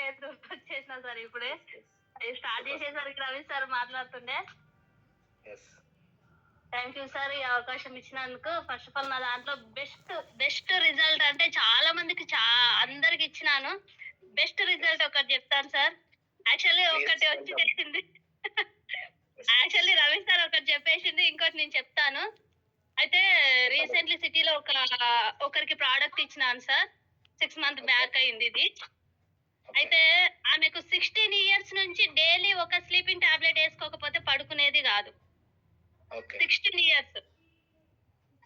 వచ్చేసిన సార్ ఇప్పుడే. Start super. చేసేసరికి రవి సార్ మాట్లాడుతుండే. యెస్. థ్యాంక్ యూ సార్ ఈ అవకాశం ఇచ్చినందుకు. ఫస్ట్ ఆఫ్ ఆల్ నా దాంట్లో బెస్ట్ రిజల్ట్ అంటే చాలా మందికి అందరికి ఇచ్చినాను. బెస్ట్ రిజల్ట్ ఒకటి చెప్తాను సార్. యాక్చువల్లీ ప్లీజ్ ఒకటి వచ్చి వెల్కమ్. చేసింది. యెస్. యాక్చువల్లీ రవి సార్ ఒకటి చెప్పేసింది. ఇంకోటి నేను చెప్తాను. అయితే రీసెంట్లీ సిటీలో ఒకరికి ప్రోడక్ట్ ఇచ్చినాను సార్. 6 మంత్ బ్యాక్ అయింది ఇది. ఓకే. అయితే ఆమెకు 16 ఇయర్స్ నుంచి డైలీ ఒక స్లీపింగ్ టాబ్లెట్ వేసుకోకపోతే పడుకునేది కాదు. ఓకే. 16 ఇయర్స్.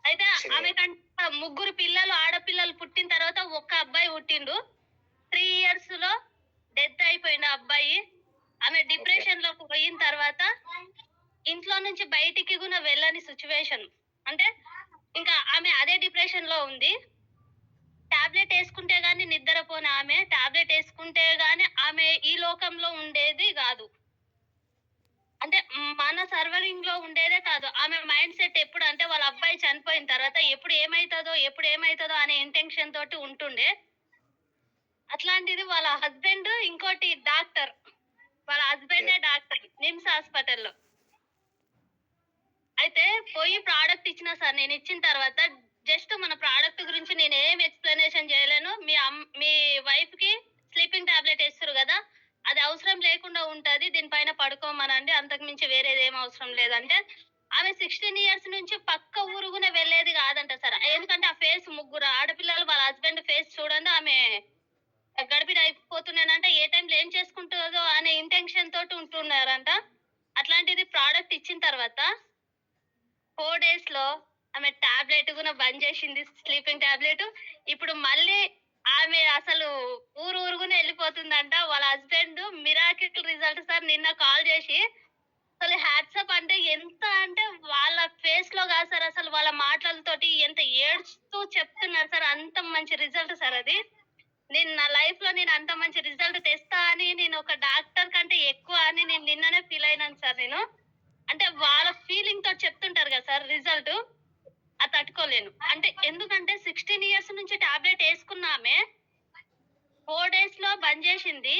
అయితే 16 years. ఆమెకంట ముగ్గురు పిల్లలు ఆడపిల్లలు పుట్టిన తర్వాత ఒక్క అబ్బాయి పుట్టిండు. 3 ఇయర్స్ లో డెత్ అయిపోయిన అబ్బాయి. ఆమె డిప్రెషన్ లోకి పోయిన తర్వాత ఇంట్లో నుంచి బయటికి కూడా వెళ్ళని సిచ్యువేషన్. అంటే ఇంకా ఆమె అదే డిప్రెషన్ లో ఉంది. టాబ్లెట్ వేసుకుంటే గానీ నిద్రపోని ఆమె టాబ్లెట్ వేసుకుంటే గానీ ఆమె ఈ లోకంలో ఉండేది కాదు. అంటే మన సర్వరింగ్ లో ఉండేదే కాదు. ఆమె మైండ్ సెట్ ఎప్పుడు అంటే వాళ్ళ అబ్బాయి చనిపోయిన తర్వాత ఎప్పుడు ఏమైతుందో అనే ఇంటెన్షన్ తోటి ఉంటుండే. అట్లాంటిది వాళ్ళ హస్బెండ్ ఇంకోటి డాక్టర్. వాళ్ళ హస్బెండే డాక్టర్ నిమ్స్ హాస్పిటల్లో. అయితే పోయి ప్రోడక్ట్ ఇచ్చిన సార్. నేను ఇచ్చిన తర్వాత జస్ట్ మన ప్రోడక్ట్ గురించి నేను ఏం ఎక్స్‌ప్లనేషన్ చేయలేను. మీ వైఫ్ కి స్లీపింగ్ టాబ్లెట్ ఇస్తుర్రు కదా! అది అవసరం లేకుండా ఉంటది. దీనిపైన పడుకోమనండి. అంతకు మించి వేరేదేం అవసరం లేదంటే, ఆమె 16 ఇయర్స్ నుంచి పక్క ఊరు కూడా వెళ్ళేది కాదంట సార్. ఎందుకంటే ఆ ఫేస్ ముగ్గురు ఆడపిల్లలు వాళ్ళ హస్బెండ్ ఫేస్ చూడండి ఆమె గడిబిడయిపోతున్నానంటే ఏ టైంలో ఏం చేసుకుంటదో అనే ఇంటెన్షన్ తోటి ఉంటున్నారంట. అట్లాంటిది ప్రోడక్ట్ ఇచ్చిన తర్వాత 4 డేస్ లో ఆమె టాబ్లెట్ కూడా బంద్ చేసింది. Sleeping tablet. ఇప్పుడు మళ్ళీ ఆమె అసలు ఊరుగున వెళ్ళిపోతుందంట. వాళ్ళ హస్బెండ్ మిరాకిల్ రిజల్ట్ సార్. నిన్న కాల్ చేసి అసలు హ్యాట్సప్ అంటే వాళ్ళ ఫేస్ లో కాదు సార్, అసలు వాళ్ళ మాటలతోటి ఎంత ఏడుస్తూ చెప్తున్నారు సార్. అంత మంచి రిజల్ట్ సార్ అది. నేను నా లైఫ్ లో నేను అంత మంచి రిజల్ట్ తెస్తా అని నేను ఒక డాక్టర్ కంటే ఎక్కువ అని నేను నిన్ననే ఫీల్ అయినాను సార్ నేను. అంటే వాళ్ళ ఫీలింగ్ తోటి చెప్తుంటారు కదా సార్ రిజల్ట్. అది తట్టుకోలేను. అంటే ఎందుకంటే 16 ఇయర్స్ నుంచి టాబ్లెట్ వేసుకున్న ఆమె 4 డేస్ లో బంద్ చేసింది.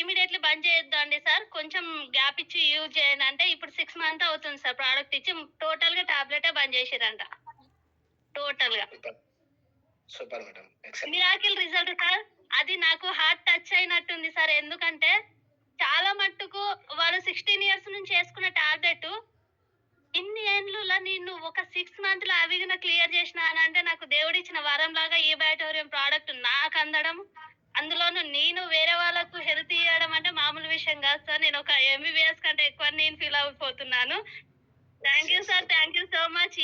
ఇమ్మీడియేట్‌లీ బంద్ చేయొద్దండి సార్. కొంచెం గ్యాప్ ఇచ్చి యూజ్ చేయండి అంటే ఇప్పుడు 6 మంత్ అవుతుంది సార్ ప్రోడక్ట్ ఇచ్చి. టోటల్‌గా టాబ్లెటే బంద్ చేసిర్రంట. టోటల్‌గా. Super. Super madam. Excellent. Miracle result sir. అది నాకు హార్ట్ టచ్ అయినట్టుంది సార్. ఎందుకంటే చాలా మట్టుకు వాళ్ళు 16 ఇయర్స్ నుంచి వేసుకున్న టాబ్లెట్ ఇన్ని ఏండ్లుల నేను ఒక 6 మంత్‌లో అవి గిన క్లియర్ చేసినానంటే నాకు దేవుడిచ్చిన వరంలాగా ఈ బయోటోరియం ప్రోడక్ట్ నాకు అందడం, అందులోనూ నేను వేరే వాళ్ళకు హెల్ప్ ఇయ్యడం అంటే మామూలు విషయం కాదు సార్. నేను ఒక ఎంబీబీఎస్ కంటే ఎక్కువ నేను ఫీల్ అయిపోతున్నాను. Thank you sir. Thank you so much.